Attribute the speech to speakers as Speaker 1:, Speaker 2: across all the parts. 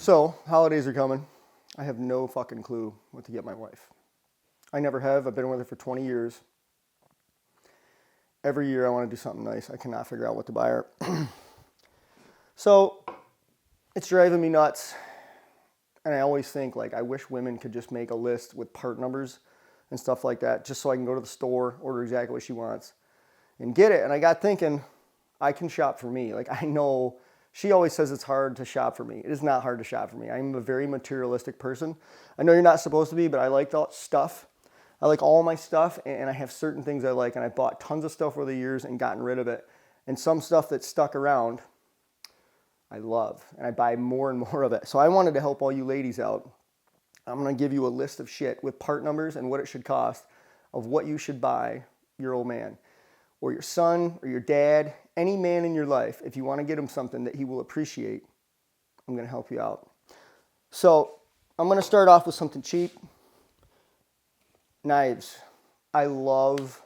Speaker 1: So, holidays are coming. I have no fucking clue what to get my wife. I never have. I've been with her for 20 years. Every year I want to do something nice. I cannot figure out what to buy her. So, it's driving me nuts. And I always think, like, I wish women could just make a list with part numbers and stuff like that, just so I can go to the store, order exactly what she wants, and get it. And I got thinking, I can shop for me. Like, I know she always says it's hard to shop for me. It is not hard to shop for me. I'm a very materialistic person. I know you're not supposed to be, but I like the stuff. I like all my stuff, and I have certain things I like, and I bought tons of stuff over the years and gotten rid of it. And some stuff that's stuck around, I love, and I buy more and more of it. So I wanted to help all you ladies out. I'm going to give you a list of shit with part numbers and what it should cost of what you should buy your old man or your son or your dad, any man in your life. If you want to get him something that he will appreciate, I'm going to help you out. So I'm going to start off with something cheap. Knives. I love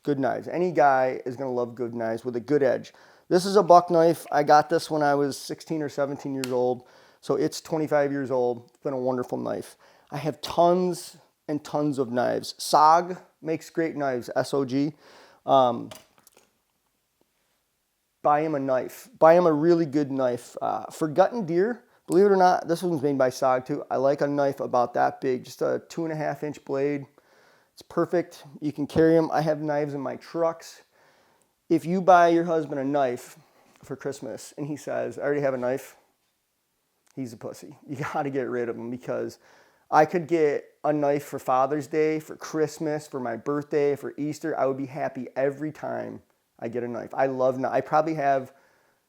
Speaker 1: good knives. Any guy is going to love good knives with a good edge. This is a buck knife. I got this when I was 16 or 17 years old. So it's 25 years old. It's been a wonderful knife. I have tons and tons of knives. SOG makes great knives, SOG. Buy him a knife. Buy him a really good knife. For gutting deer, believe it or not, this one's made by SOG too. I like a knife about that big, just a 2.5-inch blade. It's perfect. You can carry them. I have knives in my trucks. If you buy your husband a knife for Christmas and he says, I already have a knife, he's a pussy. You got to get rid of him, because I could get a knife for Father's Day, for Christmas, for my birthday, for Easter. I would be happy every time I get a knife. I love knives. I probably have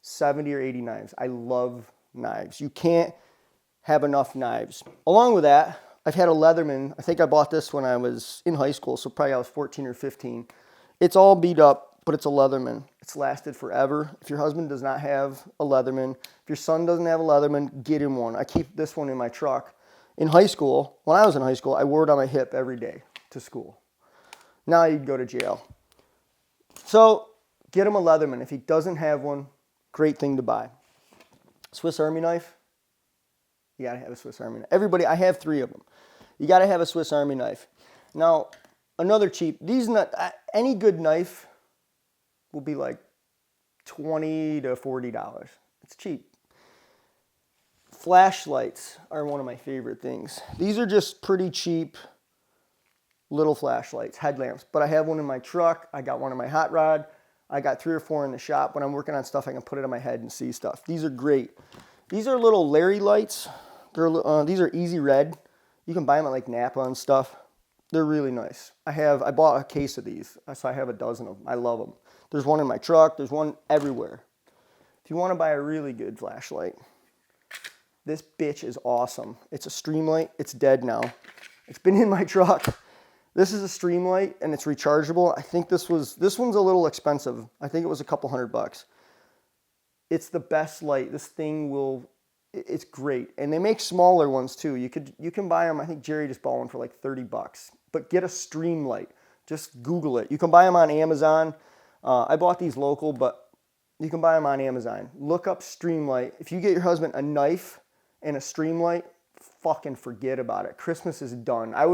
Speaker 1: 70 or 80 knives. I love knives. You can't have enough knives. Along with that, I've had a Leatherman. I think I bought this when I was in high school, so probably I was 14 or 15. It's all beat up, but it's a Leatherman. It's lasted forever. If your husband does not have a Leatherman, if your son doesn't have a Leatherman, get him one. I keep this one in my truck. In high school, when I was in high school, I wore it on my hip every day to school. Now you'd go to jail. So get him a Leatherman. If he doesn't have one, great thing to buy. Swiss Army knife. You got to have a Swiss Army knife. Everybody, I have 3 of them. You got to have a Swiss Army knife. Now, another cheap, any good knife will be like $20 to $40. It's cheap. Flashlights are one of my favorite things. These are just pretty cheap little flashlights, headlamps. But I have one in my truck. I got one in my hot rod. I got 3 or 4 in the shop. When I'm working on stuff, I can put it on my head and see stuff. These are great. These are little Larry lights. These are easy red. You can buy them at like Napa and stuff. They're really nice. I bought a case of these, so I have a dozen of them. I love them. There's one in my truck. There's one everywhere. If you want to buy a really good flashlight, this bitch is awesome. It's a Streamlight. It's dead now. It's been in my truck. This is a Streamlight, and it's rechargeable. I think this one's a little expensive. I think it was a couple $100. It's the best light. This thing it's great. And they make smaller ones too. You can buy them. I think Jerry just bought one for like $30. But get a Streamlight. Just Google it. You can buy them on Amazon. I bought these local, but you can buy them on Amazon. Look up Streamlight. If you get your husband a knife and a Streamlight, fucking forget about it. Christmas is done. I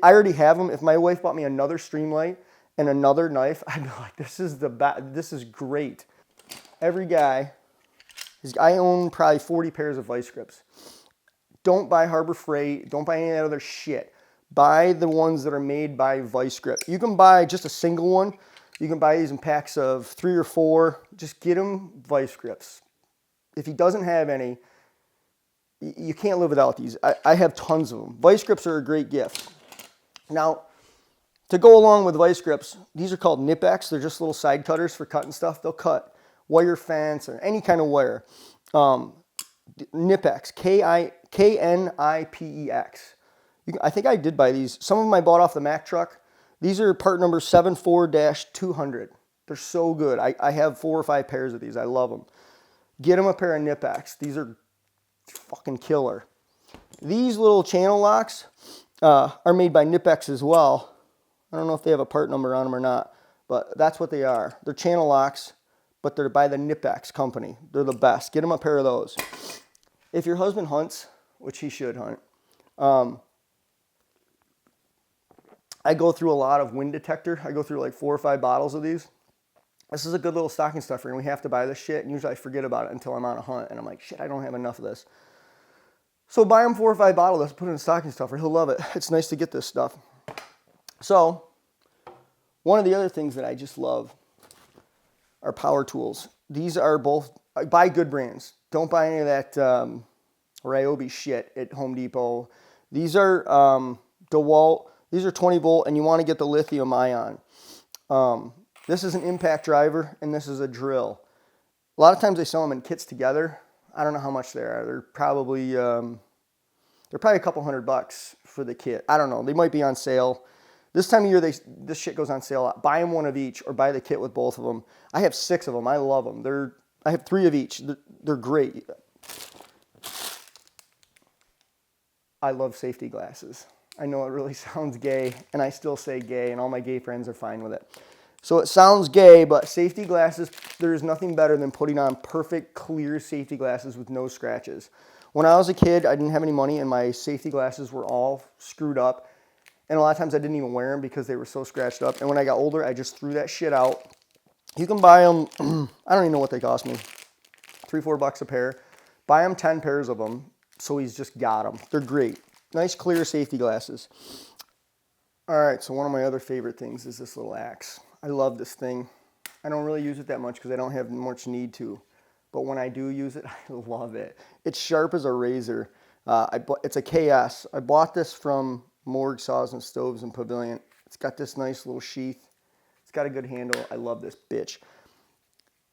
Speaker 1: already have them. If my wife bought me another Streamlight and another knife, I'd be like, this is great. Every guy, I own probably 40 pairs of vice grips. Don't buy Harbor Freight. Don't buy any of that other shit. Buy the ones that are made by Vice Grip. You can buy just a single one. You can buy these in packs of 3 or 4. Just get him Vice Grips. If he doesn't have any, you can't live without these. I have tons of them. Vice Grips are a great gift. Now, to go along with Vice Grips, these are called Nipex. They're just little side cutters for cutting stuff. They'll cut wire fence or any kind of wire. Nipex, Knipex. I think I did buy these. Some of them I bought off the Mack truck. These are part number 74-200. They're so good. I have 4 or 5 pairs of these. I love them. Get them a pair of Nipex. These are fucking killer. These little channel locks are made by Nipex as well. I don't know if they have a part number on them or not, but that's what they are. They're channel locks, but they're by the Nipex company. They're the best. Get them a pair of those. If your husband hunts, which he should hunt, um, I go through a lot of wind detector. I go through like 4 or 5 bottles of these. This is a good little stocking stuffer, and we have to buy this shit, and usually I forget about it until I'm on a hunt, and I'm like, shit, I don't have enough of this. So buy him 4 or 5 bottles of this, put it in a stocking stuffer. He'll love it. It's nice to get this stuff. So one of the other things that I just love are power tools. These are both, buy good brands. Don't buy any of that Ryobi shit at Home Depot. These are DeWalt. These are 20 volt, and you want to get the lithium ion. This is an impact driver, and this is a drill. A lot of times they sell them in kits together. I don't know how much they are. They're probably a couple $100 for the kit. I don't know. They might be on sale. This time of year, this shit goes on sale. Buy them one of each, or buy the kit with both of them. I have 6 of them. I love them. I have 3 of each. They're great. I love safety glasses. I know it really sounds gay, and I still say gay, and all my gay friends are fine with it. So it sounds gay, but safety glasses, there's nothing better than putting on perfect, clear safety glasses with no scratches. When I was a kid, I didn't have any money, and my safety glasses were all screwed up. And a lot of times I didn't even wear them because they were so scratched up. And when I got older, I just threw that shit out. You can buy them, I don't even know what they cost me, $3, $4 a pair. Buy him 10 pairs of them, so he's just got them. They're great. Nice, clear safety glasses. All right, so one of my other favorite things is this little axe. I love this thing. I don't really use it that much because I don't have much need to. But when I do use it, I love it. It's sharp as a razor. It's a KS. I bought this from Morgue Saws and Stoves and Pavilion. It's got this nice little sheath. It's got a good handle. I love this bitch.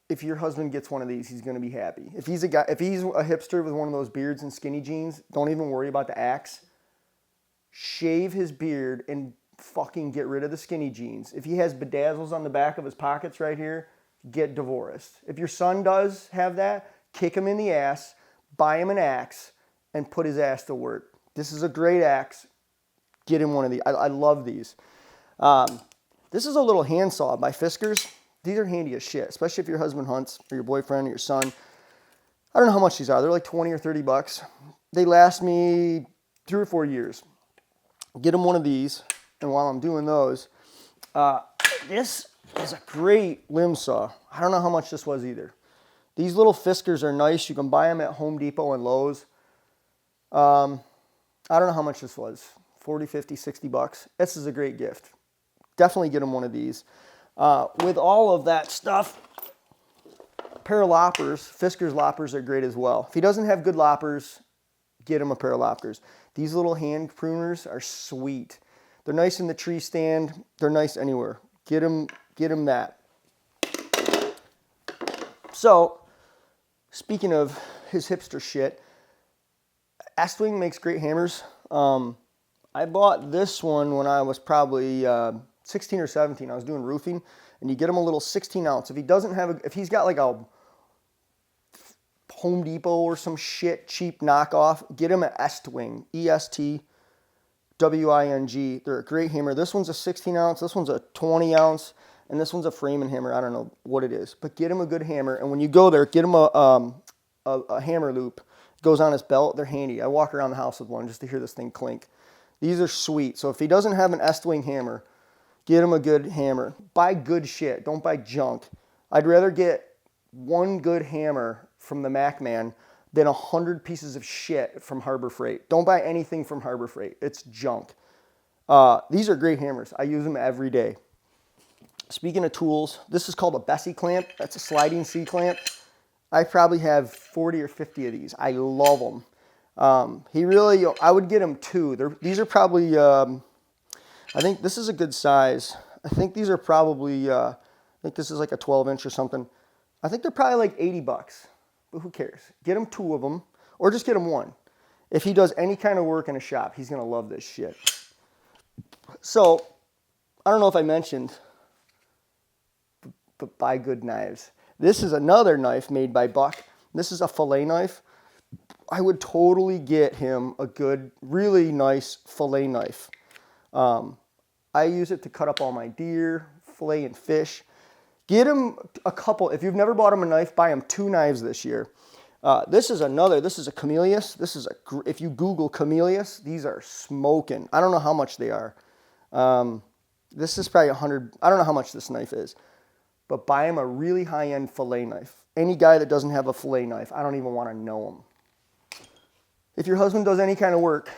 Speaker 1: If your husband gets one of these, he's going to be happy. If he's a hipster with one of those beards and skinny jeans, don't even worry about the axe. Shave his beard and fucking get rid of the skinny jeans. If he has bedazzles on the back of his pockets right here, get divorced. If your son does have that, kick him in the ass, buy him an axe, and put his ass to work. This is a great axe. Get him one of these. I love these. This is a little handsaw by Fiskars. These are handy as shit, especially if your husband hunts or your boyfriend or your son. I don't know how much these are. They're like 20 or 30 bucks. They last me 3 or 4 years. Get him one of these. And while I'm doing those, this is a great limb saw. I don't know how much this was either. These little Fiskars are nice. You can buy them at Home Depot and Lowe's. I don't know how much this was. 40, 50, 60 bucks. This is a great gift. Definitely get him one of these. With all of that stuff, a pair of loppers. Fiskars loppers are great as well. If he doesn't have good loppers, get him a pair of loppers. These little hand pruners are sweet. They're nice in the tree stand. They're nice anywhere. Get him that. So, speaking of his hipster shit, Estwing makes great hammers. I bought this one when I was probably 16 or 17. I was doing roofing, and you get him a little 16 ounce. If he doesn't have if he's got like a Home Depot or some shit cheap knockoff, get him an Estwing, ESTWING. They're a great hammer. This one's a 16 ounce, this one's a 20 ounce, and this one's a framing hammer. I don't know what it is, but get him a good hammer. And when you go there, get him a hammer loop. It goes on his belt. They're handy. I walk around the house with one just to hear this thing clink. These are sweet. So if he doesn't have an Estwing hammer, get him a good hammer. Buy good shit. Don't buy junk. I'd rather get one good hammer from the Mac Man than 100 pieces of shit from Harbor Freight. Don't buy anything from Harbor Freight. It's junk. These are great hammers. I use them every day. Speaking of tools, this is called a Bessie clamp. That's a sliding C-clamp. I probably have 40 or 50 of these. I love them. I would get him 2. These are probably, I think this is a good size. I think these are probably, I think this is like a 12-inch or something. I think they're probably like 80 bucks. But who cares? Get him 2 of them, or just get him 1. If he does any kind of work in a shop, he's going to love this shit. So, I don't know if I mentioned, but buy good knives. This is another knife made by Buck. This is a fillet knife. I would totally get him a good, really nice fillet knife. I use it to cut up all my deer, fillet and fish. Get him a couple. If you've never bought him a knife, buy him 2 knives this year. This is a camellias. If you Google camellias, these are smoking. I don't know how much they are. This is probably 100. I don't know how much this knife is, but buy him a really high-end fillet knife. Any guy that doesn't have a fillet knife, I don't even want to know him. If your husband does any kind of work,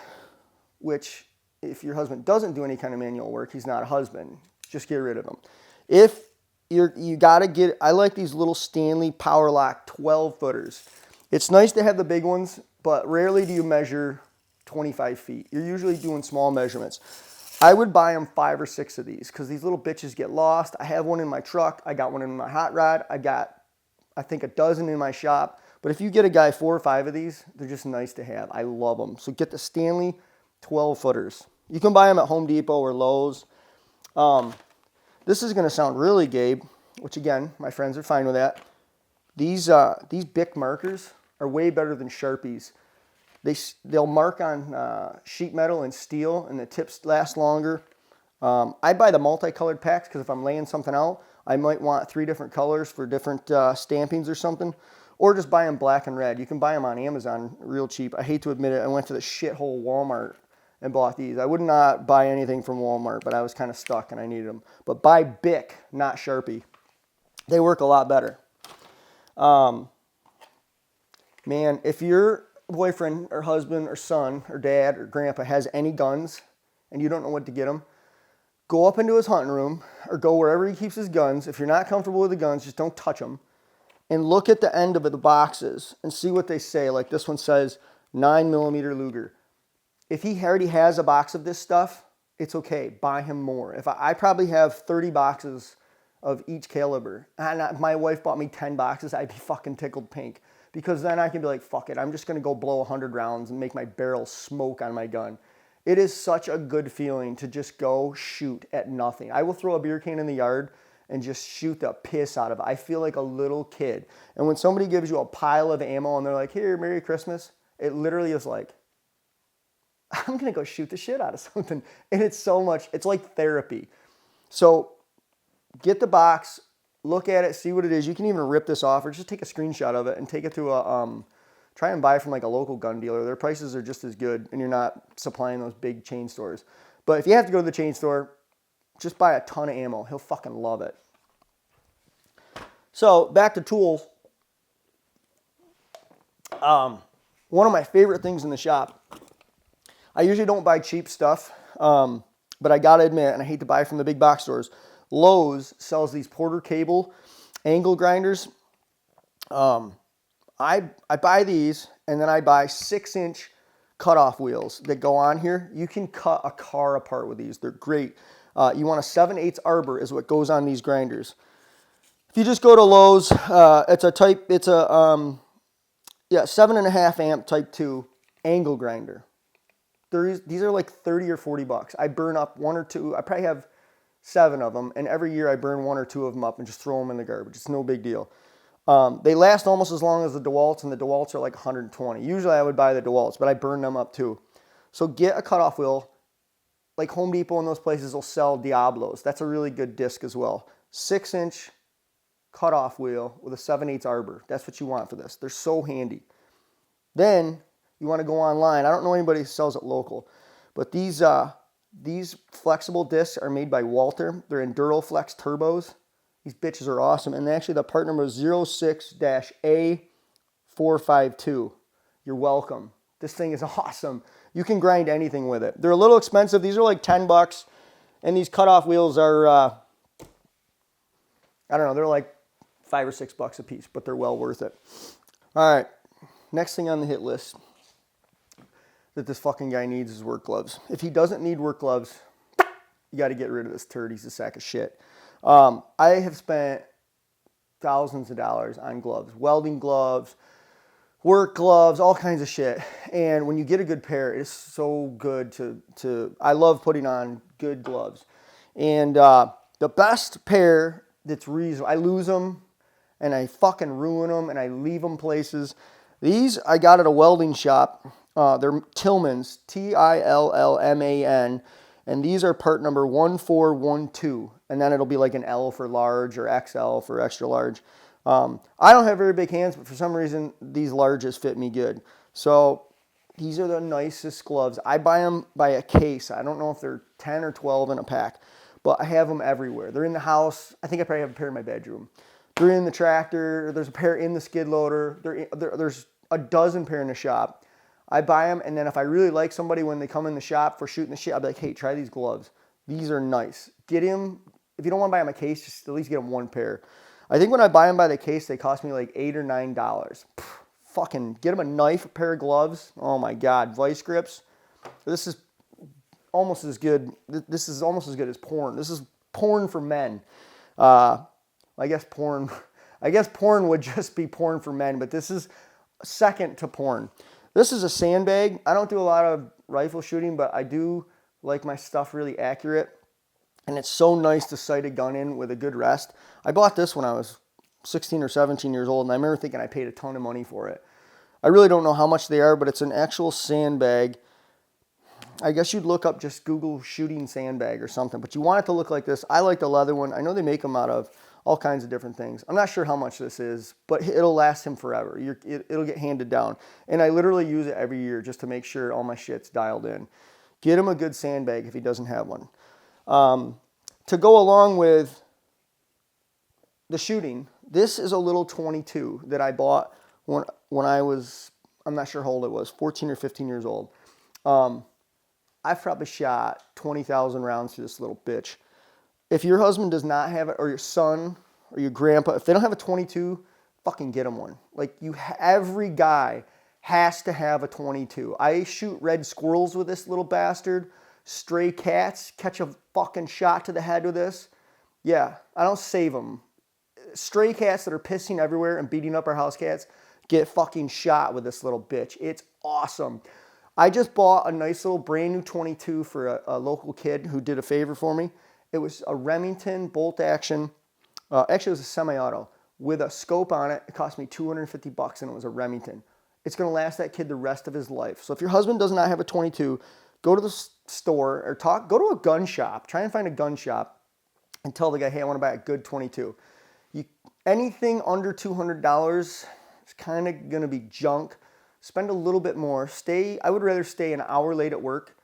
Speaker 1: which if your husband doesn't do any kind of manual work, he's not a husband. Just get rid of him. If you got to get, I like these little Stanley Power Lock 12 footers. It's nice to have the big ones, but rarely do you measure 25 feet. You're usually doing small measurements. I would buy them 5 or 6 of these because these little bitches get lost. I have one in my truck. I got one in my hot rod. I got, I think, a dozen in my shop. But if you get a guy 4 or 5 of these, they're just nice to have. I love them. So get the Stanley 12 footers. You can buy them at Home Depot or Lowe's. This is going to sound really Gabe, which again, my friends are fine with that. These Bic markers are way better than Sharpies. They'll mark on sheet metal and steel, and the tips last longer. I buy the multicolored packs because if I'm laying something out, I might want 3 different colors for different stampings or something. Or just buy them black and red. You can buy them on Amazon real cheap. I hate to admit it, I went to the shithole Walmart and bought these. I would not buy anything from Walmart, but I was kind of stuck and I needed them. But buy Bic, not Sharpie. They work a lot better. Man, if your boyfriend or husband or son or dad or grandpa has any guns and you don't know what to get them, go up into his hunting room or go wherever he keeps his guns. If you're not comfortable with the guns, just don't touch them. And look at the end of the boxes and see what they say. Like this one says 9mm Luger. If he already has a box of this stuff, it's okay. Buy him more. If I probably have 30 boxes of each caliber, and if my wife bought me 10 boxes, I'd be fucking tickled pink. Because then I can be like, fuck it, I'm just going to go blow 100 rounds and make my barrel smoke on my gun. It is such a good feeling to just go shoot at nothing. I will throw a beer can in the yard and just shoot the piss out of it. I feel like a little kid. And when somebody gives you a pile of ammo and they're like, here, Merry Christmas, it literally is like, I'm going to go shoot the shit out of something. And it's so much, it's like therapy. So get the box, look at it, see what it is. You can even rip this off or just take a screenshot of it and take it to a, try and buy from like a local gun dealer. Their prices are just as good and you're not supplying those big chain stores. But if you have to go to the chain store, just buy a ton of ammo. He'll fucking love it. So back to tools. One of my favorite things in the shop, I usually don't buy cheap stuff, but I gotta admit, and I hate to buy from the big box stores, Lowe's sells these Porter cable angle grinders. I buy these, and then I buy 6-inch cutoff wheels that go on here. You can cut a car apart with these. They're great. You want a 7/8 arbor is what goes on these grinders. If you just go to Lowe's, it's a 7.5 amp type 2 angle grinder. These are like 30 or 40 bucks. I burn up 1 or 2. I probably have 7 of them, and every year I burn 1 or 2 of them up and just throw them in the garbage. It's no big deal. They last almost as long as the DeWalt's, and the DeWalt's are like 120. Usually I would buy the DeWalt's, but I burn them up too. So get a cutoff wheel. Like Home Depot and those places will sell Diablos. That's a really good disc as well. 6-inch cutoff wheel with a 7/8 arbor. That's what you want for this. They're so handy. Then you want to go online. I don't know anybody who sells it local, but these flexible discs are made by Walter. They're EnduroFlex turbos. These bitches are awesome. And actually the part number is 06-A452. You're welcome. This thing is awesome. You can grind anything with it. They're a little expensive. These are like 10 bucks. And these cutoff wheels are, I don't know, they're like 5 or 6 bucks a piece, but they're well worth it. All right. Next thing on the hit list that this fucking guy needs is work gloves. If he doesn't need work gloves, you got to get rid of this turd. He's a sack of shit. I have spent thousands of dollars on gloves, welding gloves, work gloves, all kinds of shit. And when you get a good pair, it's so good to I love putting on good gloves. And the best pair that's reasonable, I lose them and I fucking ruin them and I leave them places. These I got at a welding shop. They're Tillman's, Tillman, and these are part number 1412. And then it'll be like an L for large or XL for extra large. I don't have very big hands, but for some reason, these larges fit me good. So these are the nicest gloves. I buy them by a case. I don't know if they're 10 or 12 in a pack, but I have them everywhere. They're in the house. I think I probably have a pair in my bedroom. They're in the tractor. There's a pair in the skid loader. There's a dozen pair in the shop. I buy them, and then if I really like somebody when they come in the shop for shooting the shit, I'll be like, hey, try these gloves. These are nice. Get him. If you don't want to buy them a case, just at least get them one pair. I think when I buy them by the case, they cost me like $8 or $9. Fucking get them a knife, a pair of gloves. Oh my God, vice grips. This is almost as good. This is almost as good as porn. This is porn for men. I guess porn. I guess porn would just be porn for men, but this is second to porn. This is a sandbag. I don't do a lot of rifle shooting, but I do like my stuff really accurate. And it's so nice to sight a gun in with a good rest. I bought this when I was 16 or 17 years old, and I remember thinking I paid a ton of money for it. I really don't know how much they are, but it's an actual sandbag. I guess you'd look up, just Google shooting sandbag or something, but you want it to look like this. I like the leather one. I know they make them out of all kinds of different things. I'm not sure how much this is, but it'll last him forever. It'll get handed down. And I literally use it every year just to make sure all my shit's dialed in. Get him a good sandbag if he doesn't have one. To go along with the shooting, this is a little 22 that I bought when I was, I'm not sure how old it was, 14 or 15 years old. I've probably shot 20,000 rounds through this little bitch. If your husband does not have it, or your son, or your grandpa, if they don't have a 22, fucking get them one. Like, every guy has to have a 22. I shoot red squirrels with this little bastard. Stray cats, catch a fucking shot to the head with this. Yeah, I don't save them. Stray cats that are pissing everywhere and beating up our house cats get fucking shot with this little bitch. It's awesome. I just bought a nice little brand new 22 for a local kid who did a favor for me. It was a Remington bolt action. Actually, it was a semi-auto with a scope on it. It cost me $250 and it was a Remington. It's going to last that kid the rest of his life. So if your husband does not have a 22, go to the store or go to a gun shop. Try and find a gun shop and tell the guy, hey, I want to buy a good 22. Anything under $200 is kind of going to be junk. Spend a little bit more. I would rather stay an hour late at work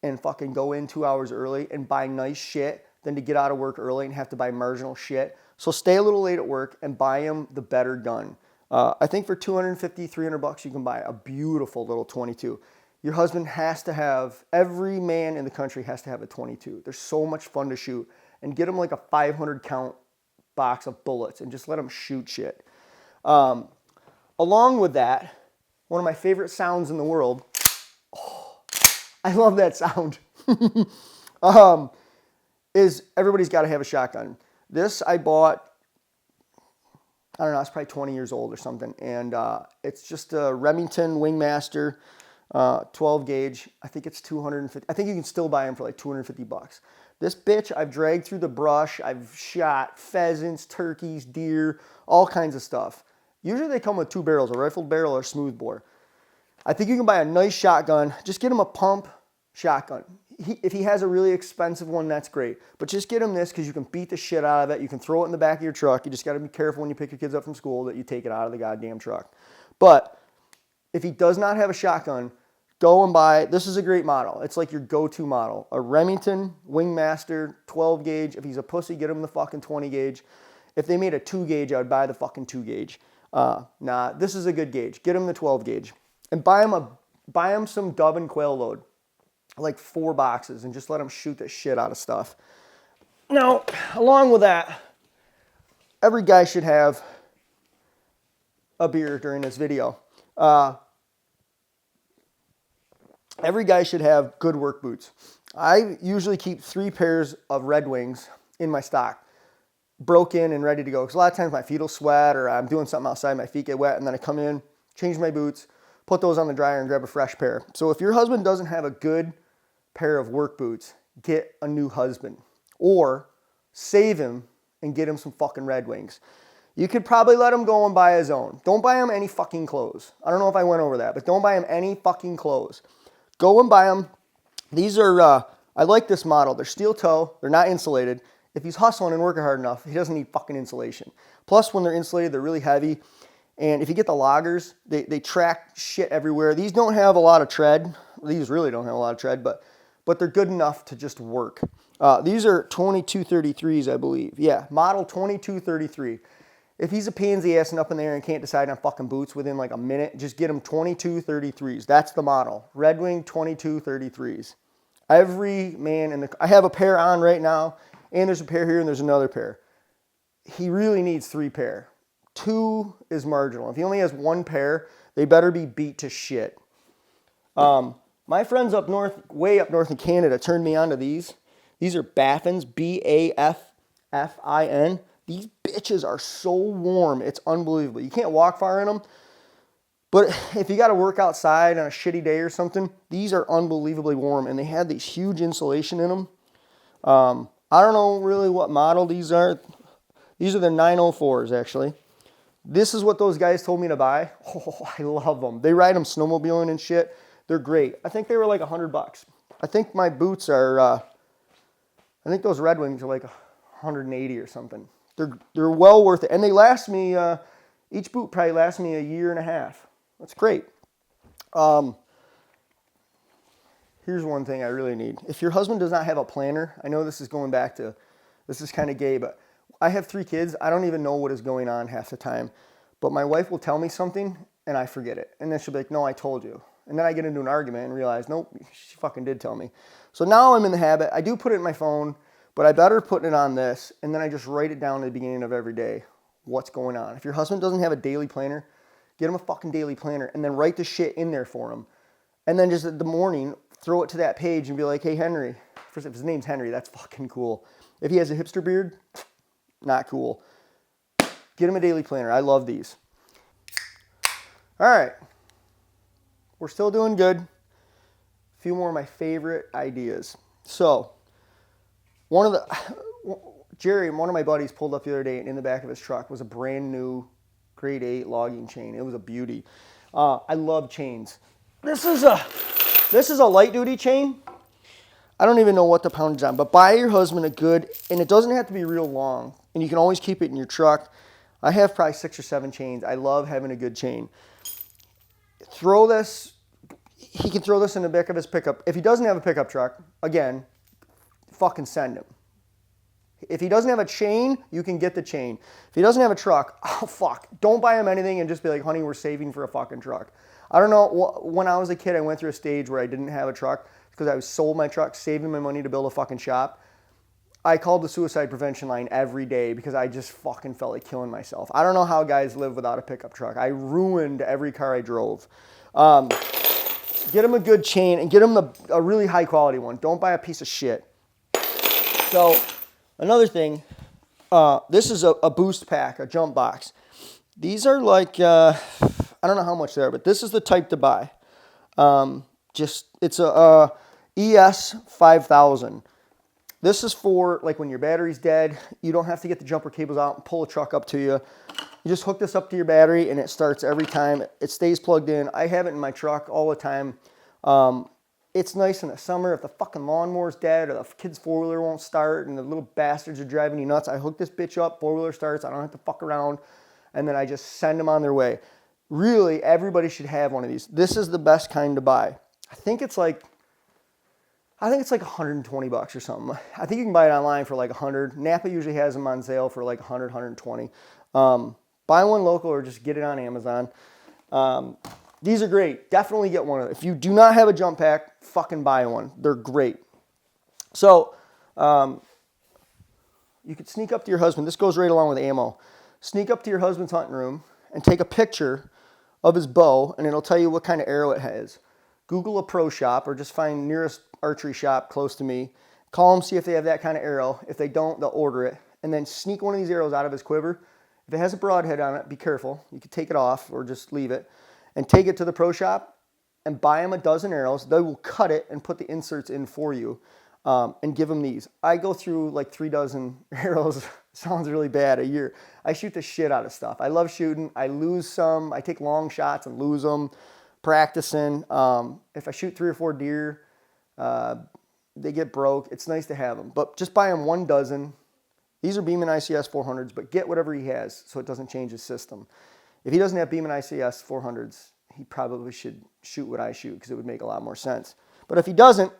Speaker 1: and fucking go in 2 hours early and buy nice shit than to get out of work early and have to buy marginal shit. So stay a little late at work and buy him the better gun. I think for $250, $300 you can buy a beautiful little 22. Your husband has to have, every man in the country has to have a 22. They're so much fun to shoot. And get him like a 500 count box of bullets and just let him shoot shit. Along with that, one of my favorite sounds in the world, I love that sound, is everybody's got to have a shotgun. This I bought, I don't know, it's probably 20 years old or something. And it's just a Remington Wingmaster 12 gauge. I think it's $250. I think you can still buy them for like $250. This bitch I've dragged through the brush. I've shot pheasants, turkeys, deer, all kinds of stuff. Usually they come with two barrels, a rifled barrel or a smooth bore. I think you can buy a nice shotgun. Just get him a pump shotgun. If he has a really expensive one, that's great. But just get him this because you can beat the shit out of it. You can throw it in the back of your truck. You just got to be careful when you pick your kids up from school that you take it out of the goddamn truck. But if he does not have a shotgun, go and buy, this is a great model. It's like your go-to model. A Remington Wingmaster 12 gauge. If he's a pussy, get him the fucking 20 gauge. If they made a 2 gauge, I would buy the fucking 2 gauge. Nah, this is a good gauge. Get him the 12 gauge. And buy him some dove and quail load. Like 4 boxes, and just let him shoot the shit out of stuff. Now, along with that, every guy should have a beer during this video. Every guy should have good work boots. I usually keep 3 pairs of Red Wings in my stock, broken and ready to go. Because a lot of times my feet will sweat or I'm doing something outside, my feet get wet, and then I come in, change my boots, put those on the dryer and grab a fresh pair. So if your husband doesn't have a good pair of work boots, get a new husband. Or save him and get him some fucking Red Wings. You could probably let him go and buy his own. Don't buy him any fucking clothes. I don't know if I went over that, but don't buy him any fucking clothes. Go and buy them. These are, I like this model. They're steel toe. They're not insulated. if he's hustling and working hard enough, he doesn't need fucking insulation. Plus, when they're insulated, they're really heavy. And if you get the loggers, they track shit everywhere. These don't have a lot of tread. These really don't have a lot of tread, but they're good enough to just work. These are 2233s, I believe. Yeah, model 2233. If he's a pansy assing up in there and can't decide on fucking boots within like a minute, just get him 2233s. That's the model. Red Wing 2233s. Every man in the... I have a pair on right now, and there's a pair here, and there's another pair. He really needs 3 pair. 2 is marginal. If he only has 1 pair, they better be beat to shit. My friends up north, way up north in Canada, turned me on to these. These are Baffins, Baffin. These bitches are so warm, it's unbelievable. You can't walk far in them, but if you got to work outside on a shitty day or something, these are unbelievably warm, and they had these huge insulation in them. I don't know really what model these are. These are the 904s, actually. This is what those guys told me to buy. Oh, I love them. They ride them snowmobiling and shit. They're great. I think they were like $100. I think my boots are, I think those Red Wings are like 180 or something. They're well worth it. And they last me, each boot probably lasts me a year and a half. That's great. Here's one thing I really need. If your husband does not have a planner, I know this is going back to, this is kind of gay, but I have 3 kids. I don't even know what is going on half the time. But my wife will tell me something and I forget it. And then she'll be like, no, I told you. And then I get into an argument and realize, nope, she fucking did tell me. So now I'm in the habit. I do put it in my phone, but I better put it on this. And then I just write it down at the beginning of every day. What's going on? If your husband doesn't have a daily planner, get him a fucking daily planner and then write the shit in there for him. And then just at the morning, throw it to that page and be like, hey, Henry. First, if his name's Henry, that's fucking cool. If he has a hipster beard, not cool. Get him a daily planner. I love these. All right. We're still doing good. A few more of my favorite ideas. So, Jerry, one of my buddies, pulled up the other day, and in the back of his truck was a brand new grade 8 logging chain. It was a beauty. I love chains. This is a light duty chain. I don't even know what the poundage on, but buy your husband a good, and it doesn't have to be real long, and you can always keep it in your truck. I have probably 6 or 7 chains. I love having a good chain. He can throw this in the back of his pickup. If he doesn't have a pickup truck, again, fucking send him. If he doesn't have a chain, you can get the chain. If he doesn't have a truck, oh fuck, don't buy him anything and just be like, honey, we're saving for a fucking truck. I don't know, when I was a kid, I went through a stage where I didn't have a truck because I sold my truck, saving my money to build a fucking shop. I called the suicide prevention line every day because I just fucking felt like killing myself. I don't know how guys live without a pickup truck. I ruined every car I drove. Get him a good chain and get him a really high quality one. Don't buy a piece of shit. So another thing, this is a boost pack, a jump box. These are like, I don't know how much they are, but this is the type to buy. It's a ES 5000. This is for like when your battery's dead, you don't have to get the jumper cables out and pull a truck up to you. You just hook this up to your battery and it starts every time. It stays plugged in. I have it in my truck all the time. It's nice in the summer if the fucking lawnmower's dead or the kid's four-wheeler won't start and the little bastards are driving you nuts. I hook this bitch up, four-wheeler starts, I don't have to fuck around, and then I just send them on their way. Really, everybody should have one of these. This is the best kind to buy. I think it's like $120 or something. I think you can buy it online for like $100. Napa usually has them on sale for like $100, $120. Buy one local or just get it on Amazon. These are great. Definitely get one of them. If you do not have a jump pack, fucking buy one. They're great. So, you could sneak up to your husband. This goes right along with ammo. Sneak up to your husband's hunting room and take a picture of his bow, and it'll tell you what kind of arrow it has. Google a pro shop or just find nearest archery shop close to me. Call them, see if they have that kind of arrow. If they don't, they'll order it. And then sneak one of these arrows out of his quiver. If it has a broadhead on it, be careful. You could take it off or just leave it. And take it to the pro shop and buy them a dozen arrows. They will cut it and put the inserts in for you and give them these. I go through like 3 dozen arrows. Sounds really bad a year. I shoot the shit out of stuff. I love shooting. I lose some. I take long shots and lose them. Practicing. If I shoot 3 or 4 deer, they get broke. It's nice to have them. But just buy them 1 dozen. These are Beeman ICS 400s, but get whatever he has so it doesn't change his system. If he doesn't have Beeman ICS 400s, he probably should shoot what I shoot because it would make a lot more sense. But if he doesn't,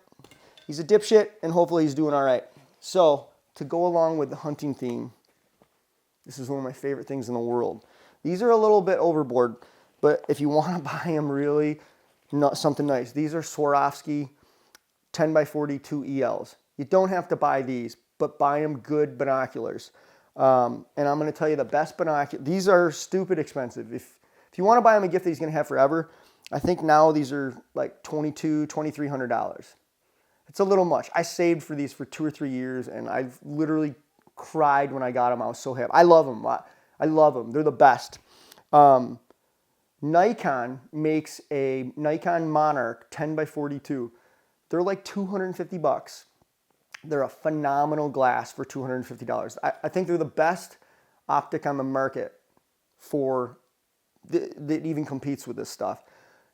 Speaker 1: he's a dipshit, and hopefully he's doing all right. So to go along with the hunting theme, this is one of my favorite things in the world. These are a little bit overboard, but if you want to buy them really, not something nice. These are Swarovski 10x42 ELs. You don't have to buy these, but buy them good binoculars. And I'm going to tell you the best binoculars. These are stupid expensive. If you want to buy them a gift that he's going to have forever, I think now these are like $2,300. It's a little much. I saved for these for 2 or 3 years, and I've literally cried when I got them. I was so happy. I love them. I love them. They're the best. Nikon makes a Nikon Monarch 10x42. They're like $250. They're a phenomenal glass for $250. I think they're the best optic on the market for that even competes with this stuff.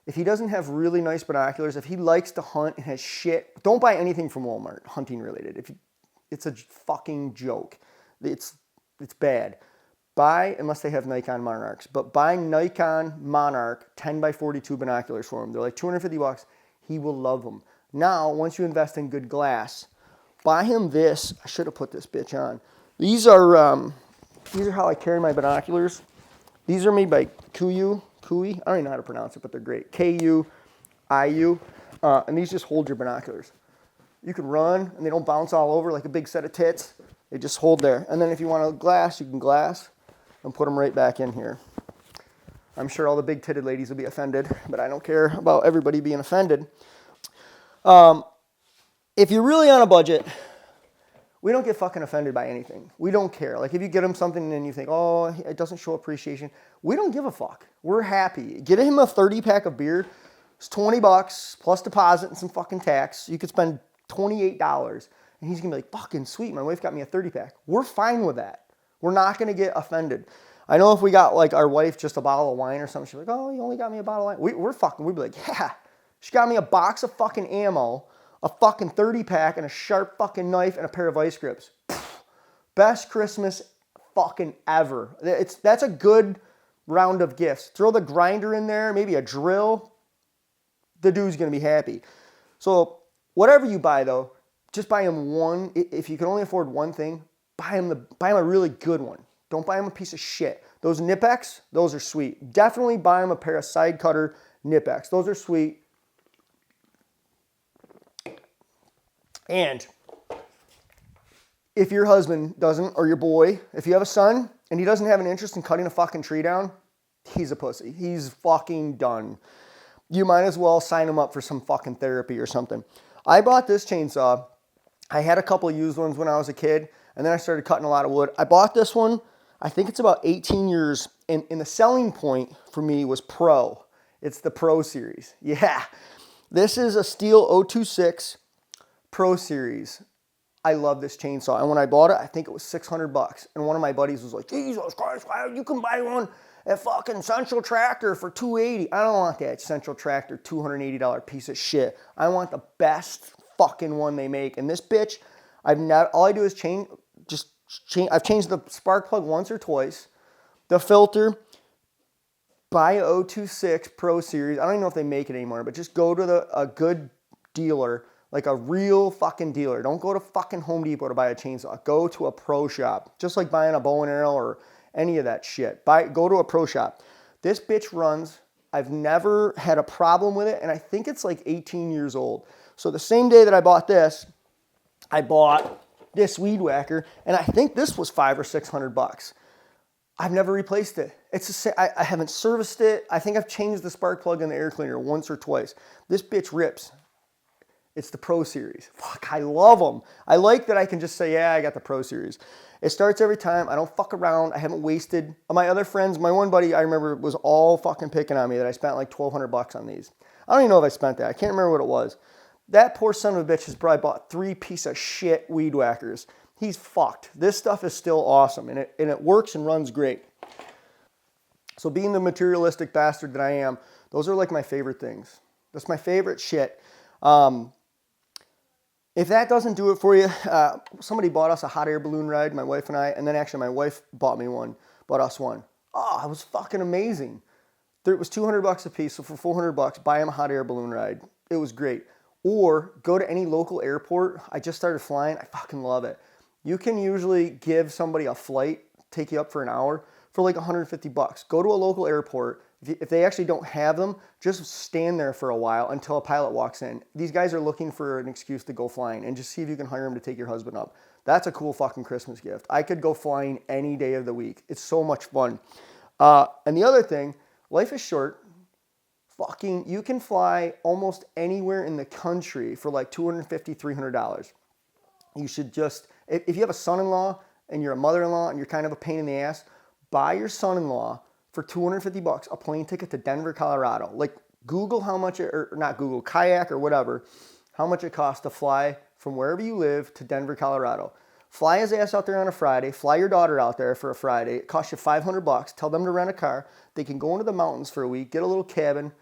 Speaker 1: If he doesn't have really nice binoculars, if he likes to hunt and has shit, don't buy anything from Walmart hunting related. It's a fucking joke. It's bad. Buy, unless they have Nikon Monarchs, but buy Nikon Monarch 10x42 binoculars for him. They're like $250. He will love them. Now, once you invest in good glass, buy him this. I should have put this bitch on. These are how I carry my binoculars. These are made by Kui. I don't even know how to pronounce it, but they're great. Kuiu. And these just hold your binoculars. You can run, and they don't bounce all over like a big set of tits. They just hold there. And then if you want a glass, you can glass and put them right back in here. I'm sure all the big-titted ladies will be offended, but I don't care about everybody being offended. If you're really on a budget, we don't get fucking offended by anything. We don't care. Like if you get him something and you think, oh, it doesn't show appreciation, we don't give a fuck. We're happy. Get him a 30-pack of beer. It's $20 plus deposit and some fucking tax. You could spend $28, and he's gonna be like, fucking sweet, my wife got me a 30-pack. We're fine with that. We're not gonna get offended. I know if we got like our wife just a bottle of wine or something, she's like, oh, you only got me a bottle of wine. We'd be like, yeah. She got me a box of fucking ammo, a fucking 30-pack, and a sharp fucking knife and a pair of vice grips. Best Christmas fucking ever. That's a good round of gifts. Throw the grinder in there, maybe a drill. The dude's gonna be happy. So whatever you buy though, just buy him one. If you can only afford one thing, buy him a really good one. Don't buy him a piece of shit. Those Nipex, those are sweet. Definitely buy him a pair of side cutter Nipex. Those are sweet. And if your husband doesn't, or your boy, if you have a son and he doesn't have an interest in cutting a fucking tree down, he's a pussy. He's fucking done. You might as well sign him up for some fucking therapy or something. I bought this chainsaw. I had a couple of used ones when I was a kid, and then I started cutting a lot of wood. I bought this one. I think it's about 18 years, and the selling point for me was Pro. It's the Pro Series. Yeah. This is a Steel 026 Pro Series. I love this chainsaw. And when I bought it, I think it was $600. And one of my buddies was like, Jesus Christ, you can buy one at fucking Central Tractor for $280. I don't want that Central Tractor $280 piece of shit. I want the best fucking one they make. And this bitch, all I do is I've changed the spark plug once or twice. The filter, buy a 026 Pro Series. I don't even know if they make it anymore, but just go to a good dealer, like a real fucking dealer. Don't go to fucking Home Depot to buy a chainsaw. Go to a pro shop. Just like buying a bow and arrow or any of that shit. Go to a pro shop. This bitch runs. I've never had a problem with it, and I think it's like 18 years old. So the same day that I bought this, I bought this weed whacker, and I think this was $500 or $600. I've never replaced it. I haven't serviced it. I think I've changed the spark plug in the air cleaner once or twice. This bitch rips. It's the Pro Series. Fuck, I love them. I like that I can just say, yeah, I got the Pro Series. It starts every time. I don't fuck around. I haven't wasted. My other friends, my one buddy I remember was all fucking picking on me that I spent like $1,200 on these. I don't even know if I spent that. I can't remember what it was. That poor son of a bitch has probably bought 3 piece of shit weed whackers. He's fucked. This stuff is still awesome, and it works and runs great. So being the materialistic bastard that I am, those are like my favorite things. That's my favorite shit. If that doesn't do it for you, somebody bought us a hot air balloon ride, my wife and I, and then actually my wife bought us one. Oh, it was fucking amazing. It was $200 a piece, so for $400, buy them a hot air balloon ride. It was great. Or go to any local airport. I just started flying. I fucking love it. You can usually give somebody a flight, take you up for an hour, for like $150. Go to a local airport. If they actually don't have them, just stand there for a while until a pilot walks in. These guys are looking for an excuse to go flying, and just see if you can hire them to take your husband up. That's a cool fucking Christmas gift. I could go flying any day of the week. It's so much fun. And the other thing, life is short. You can fly almost anywhere in the country for like $250, $300. You should just, if you have a son-in-law and you're a mother-in-law and you're kind of a pain in the ass, buy your son-in-law for $250 a plane ticket to Denver, Colorado. Like Google how much, or not Google, Kayak or whatever, how much it costs to fly from wherever you live to Denver, Colorado. Fly his ass out there on a Friday. Fly your daughter out there for a Friday. It costs you $500. Tell them to rent a car. They can go into the mountains for a week, get a little cabin,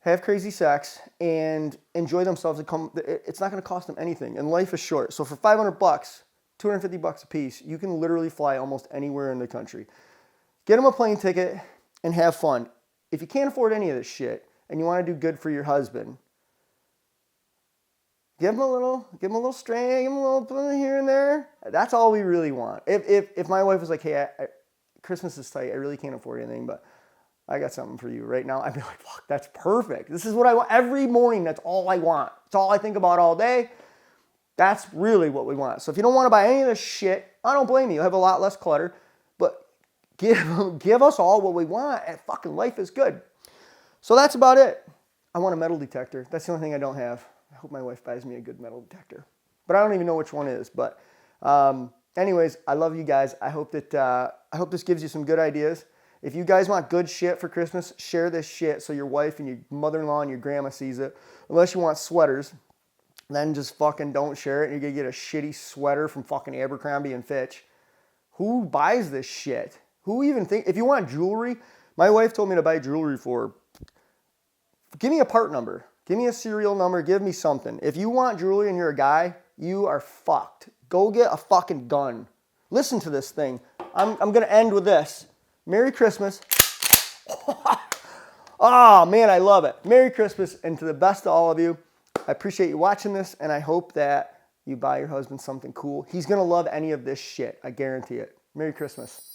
Speaker 1: have crazy sex, and enjoy themselves. It's not going to cost them anything, and life is short. So for $500, $250 a piece, you can literally fly almost anywhere in the country. Get them a plane ticket and have fun. If you can't afford any of this shit and you want to do good for your husband, give him a little string, give him a little here and there. That's all we really want. If my wife was like, hey, Christmas is tight, I really can't afford anything, but I got something for you right now, I'd be like, fuck, that's perfect. This is what I want. Every morning, that's all I want. It's all I think about all day. That's really what we want. So if you don't want to buy any of this shit, I don't blame you. You'll have a lot less clutter. But give us all what we want, and fucking life is good. So that's about it. I want a metal detector. That's the only thing I don't have. I hope my wife buys me a good metal detector. But I don't even know which one is. But anyways, I love you guys. I hope this gives you some good ideas. If you guys want good shit for Christmas, share this shit so your wife and your mother-in-law and your grandma sees it. Unless you want sweaters, then just fucking don't share it. You're going to get a shitty sweater from fucking Abercrombie and Fitch. Who buys this shit? Who even think? If you want jewelry, my wife told me to buy jewelry for, give me a part number. Give me a serial number. Give me something. If you want jewelry and you're a guy, you are fucked. Go get a fucking gun. Listen to this thing. I'm going to end with this. Merry Christmas. Oh, man, I love it. Merry Christmas, and to the best of all of you, I appreciate you watching this, and I hope that you buy your husband something cool. He's going to love any of this shit. I guarantee it. Merry Christmas.